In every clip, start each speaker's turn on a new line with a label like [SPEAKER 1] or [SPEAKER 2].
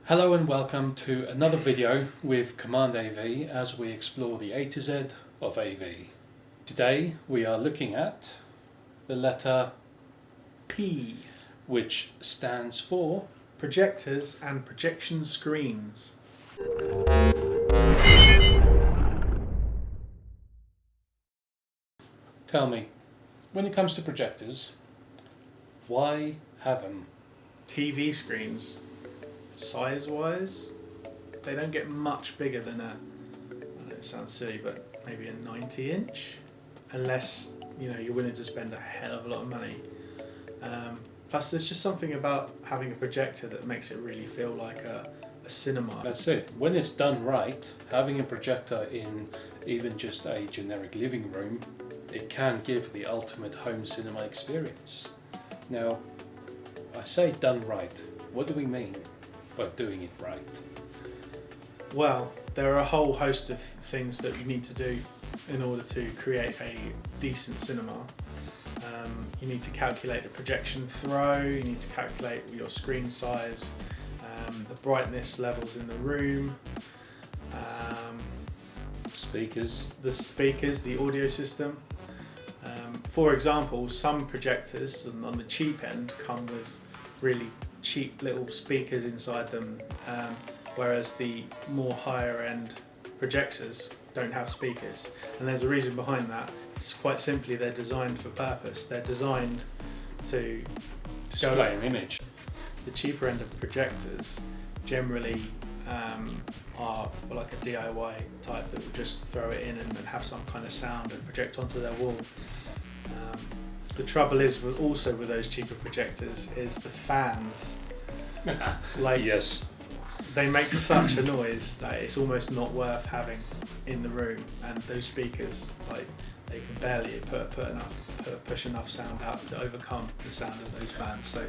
[SPEAKER 1] Hello and welcome to another video with Command AV as we explore the A to Z of AV. Today we are looking at the letter
[SPEAKER 2] P.
[SPEAKER 1] which stands for
[SPEAKER 2] Projectors and projection screens.
[SPEAKER 1] Tell me, when it comes to projectors, why have them?
[SPEAKER 2] TV screens, size-wise, they don't get much bigger than I know it sounds silly, but maybe a 90-inch, unless you're willing to spend a hell of a lot of money. Plus, there's just something about having a projector that makes it really feel like a cinema.
[SPEAKER 1] That's it. When it's done right, having a projector in even just a generic living room, it can give the ultimate home cinema experience. Now, I say done right. What do we mean by doing it right?
[SPEAKER 2] Well, there are a whole host of things that you need to do in order to create a decent cinema. You need to calculate the projection throw, you need to calculate your screen size, the brightness levels in the room,
[SPEAKER 1] Speakers.
[SPEAKER 2] the speakers, the audio system. For example, some projectors on the cheap end come with really cheap little speakers inside them, whereas the more higher end projectors don't have speakers. And there's a reason behind that. It's quite simply they're designed for purpose. They're designed to
[SPEAKER 1] Display an image.
[SPEAKER 2] The cheaper end of projectors generally are for like a DIY type that will just throw it in and have some kind of sound and project onto their wall. The trouble is also with those cheaper projectors is the fans. Like,
[SPEAKER 1] yes.
[SPEAKER 2] they make such a noise that it's almost not worth having in the room, and those speakers, like, they can barely push enough sound out to overcome the sound of those fans. So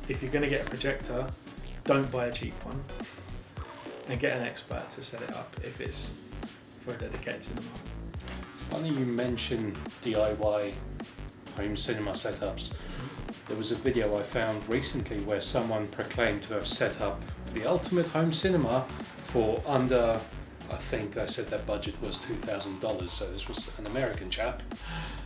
[SPEAKER 2] if you're going to get a projector, don't buy a cheap one and get an expert to set it up if it's for a dedicated cinema.
[SPEAKER 1] Funny you mention DIY home cinema setups. There was a video I found recently where someone proclaimed to have set up the ultimate home cinema for under, I think they said their budget was $2,000, so this was an American chap.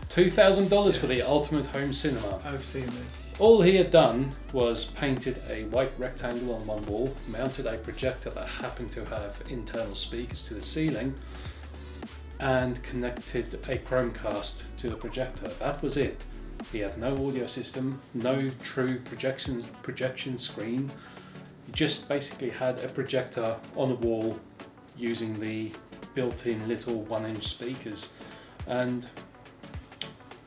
[SPEAKER 1] $2,000 for the ultimate home cinema.
[SPEAKER 2] I've seen this.
[SPEAKER 1] All he had done was painted a white rectangle on one wall, mounted a projector that happened to have internal speakers to the ceiling, and connected a Chromecast to the projector. That was it. He had no audio system, no true projection screen. He just basically had a projector on a wall using the built-in little 1-inch speakers, and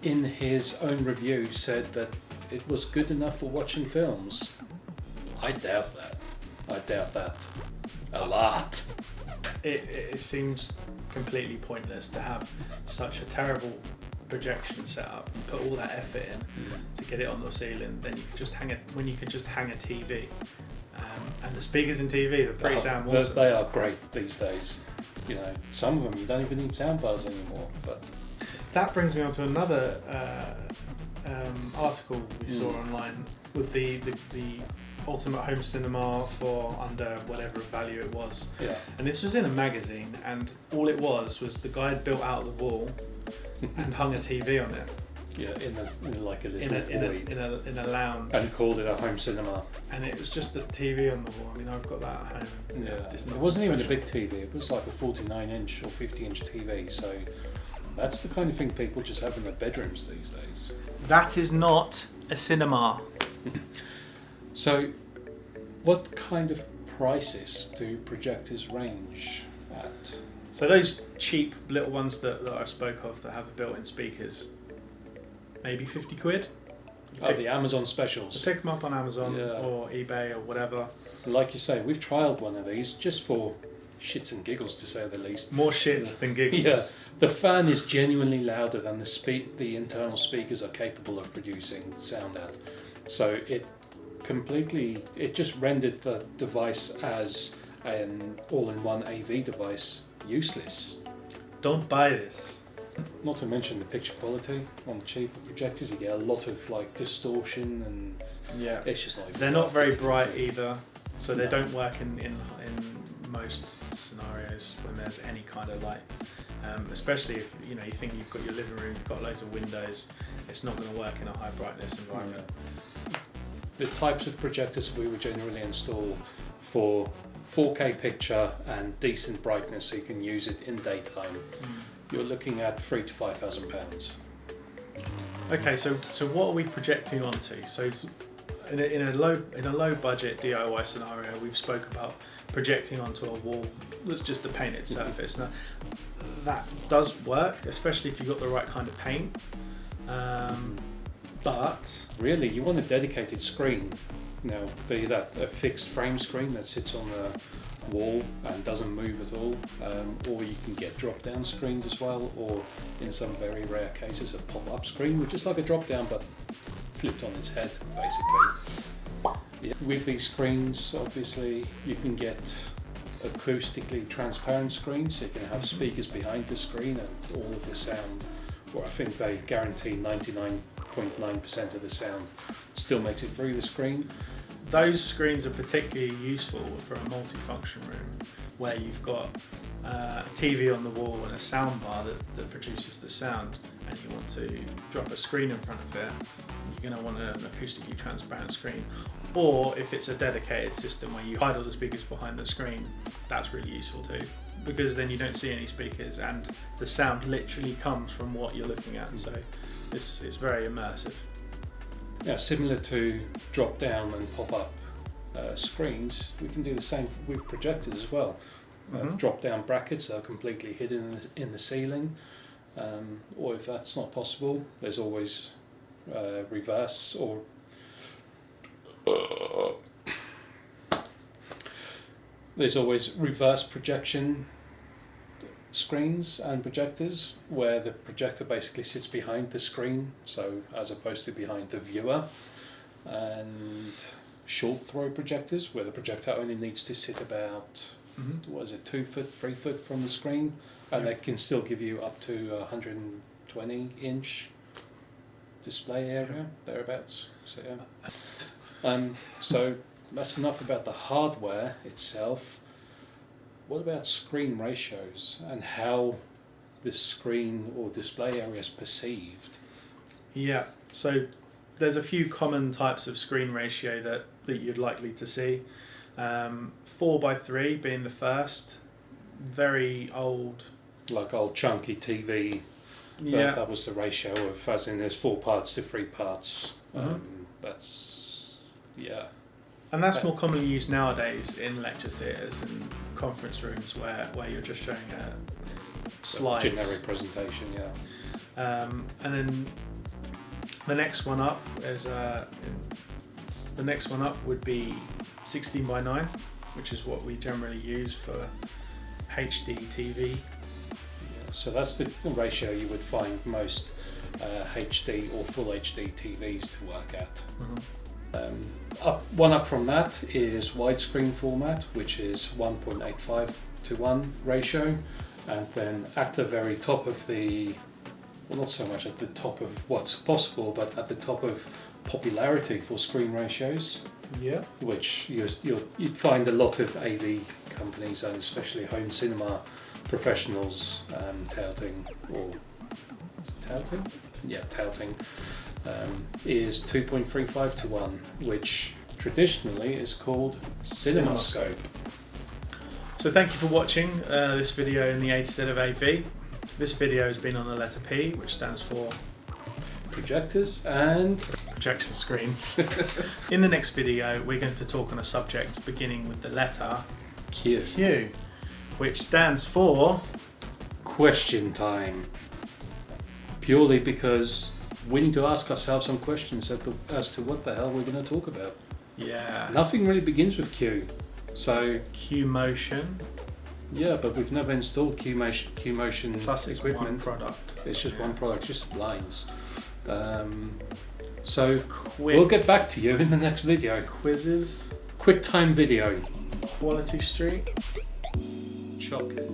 [SPEAKER 1] in his own review said that it was good enough for watching films. I doubt that. I doubt that a lot.
[SPEAKER 2] It seems completely pointless to have such a terrible projection set up and put all that effort in to get it on the ceiling. Then you could just hang a TV, and the speakers in TVs are pretty damn awesome.
[SPEAKER 1] They are great these days. Some of them you don't even need soundbars anymore. But
[SPEAKER 2] that brings me on to another article we saw online with the ultimate home cinema for under whatever value it was.
[SPEAKER 1] Yeah.
[SPEAKER 2] And this was in a magazine, and all it was the guy had built out the wall and hung a TV on it.
[SPEAKER 1] Yeah, in like a little void.
[SPEAKER 2] In a lounge.
[SPEAKER 1] And called it a home cinema.
[SPEAKER 2] And it was just a TV on the wall. I mean, I've got that at home.
[SPEAKER 1] Yeah. It wasn't even a big TV. It was like a 49-inch or 50-inch TV. So that's the kind of thing people just have in their bedrooms these days.
[SPEAKER 2] That is not a cinema.
[SPEAKER 1] So, what kind of prices do projectors range at?
[SPEAKER 2] So those cheap little ones that I spoke of that have the built-in speakers, maybe 50 quid.
[SPEAKER 1] The Amazon specials.
[SPEAKER 2] Pick them up on Amazon or eBay or whatever.
[SPEAKER 1] Like you say, we've trialed one of these just for shits and giggles, to say the least.
[SPEAKER 2] More shits than giggles.
[SPEAKER 1] Yeah, the fan is genuinely louder than the internal speakers are capable of producing sound at. So it just rendered the device as an all-in-one AV device useless.
[SPEAKER 2] Don't buy this.
[SPEAKER 1] Not to mention the picture quality on cheaper projectors. You get a lot of like distortion, and
[SPEAKER 2] yeah,
[SPEAKER 1] it's just not.
[SPEAKER 2] They're not very bright either. So they don't work in most scenarios when there's any kind of light. Especially if you think you've got your living room, you've got loads of windows, it's not going to work in a high brightness environment.
[SPEAKER 1] The types of projectors we would generally install for 4K picture and decent brightness, so you can use it in daytime. You're looking at £3,000 to £5,000.
[SPEAKER 2] Okay, so what are we projecting onto? So in a low budget DIY scenario, we've spoke about projecting onto a wall that's just a painted surface. Now that does work, especially if you've got the right kind of paint. But
[SPEAKER 1] really, you want a dedicated screen. Now, be that a fixed frame screen that sits on the wall and doesn't move at all, or you can get drop-down screens as well, or in some very rare cases a pop-up screen, which is like a drop-down but flipped on its head, basically. Yeah. With these screens, obviously, you can get acoustically transparent screens, so you can have speakers behind the screen and all of the sound, or I think they guarantee 99.9% of the sound still makes it through the screen.
[SPEAKER 2] Those screens are particularly useful for a multifunction room where you've got a TV on the wall and a sound bar that produces the sound, and you want to drop a screen in front of it, you're going to want an acoustically transparent screen. Or if it's a dedicated system where you hide all the speakers behind the screen, that's really useful too, because then you don't see any speakers and the sound literally comes from what you're looking at. So it's very immersive.
[SPEAKER 1] Yeah, similar to drop down and pop up screens, we can do the same with projectors as well. Drop down brackets that are completely hidden in the ceiling, or if that's not possible, there's always reverse or there's always reverse projection screens and projectors where the projector basically sits behind the screen, so as opposed to behind the viewer, and short throw projectors where the projector only needs to sit about 2 foot, 3 foot from the screen, and they can still give you up to 120 inch display area thereabouts. So so that's enough about the hardware itself. What about screen ratios and how the screen or display area is perceived?
[SPEAKER 2] Yeah, so there's a few common types of screen ratio that you'd likely to see. 4:3 being the first, very old.
[SPEAKER 1] Like old chunky TV.
[SPEAKER 2] Yeah.
[SPEAKER 1] That was the ratio of, as in there's 4 parts to 3 parts.
[SPEAKER 2] And that's more commonly used nowadays in lecture theatres and conference rooms where you're just showing slides.
[SPEAKER 1] Generic presentation, yeah.
[SPEAKER 2] And then the next one up would be 16:9, which is what we generally use for HD TV.
[SPEAKER 1] So that's the ratio you would find most HD or full HD TVs to work at. One up from that is widescreen format, which is 1.85 to 1 ratio, and then at the very top of not so much at the top of what's possible, but at the top of popularity for screen ratios, which you'd find a lot of AV companies and especially home cinema professionals touting, is 2.35 to 1, which traditionally is called CinemaScope.
[SPEAKER 2] So thank you for watching this video in the AtoZ of AV. This video has been on the letter P, which stands for
[SPEAKER 1] projectors and
[SPEAKER 2] projection screens. In the next video, we're going to talk on a subject beginning with the letter
[SPEAKER 1] Q,
[SPEAKER 2] which stands for
[SPEAKER 1] question time. Purely because we need to ask ourselves some questions as to what the hell we're going to talk about.
[SPEAKER 2] Yeah.
[SPEAKER 1] Nothing really begins with Q. So
[SPEAKER 2] Q motion.
[SPEAKER 1] Yeah, but we've never installed Q motion
[SPEAKER 2] plus it's
[SPEAKER 1] equipment.
[SPEAKER 2] one product.
[SPEAKER 1] It's just one product, just lines. So we'll get back to you in the next video.
[SPEAKER 2] Quizzes.
[SPEAKER 1] Quick time video.
[SPEAKER 2] Quality Street.
[SPEAKER 1] Chocolate.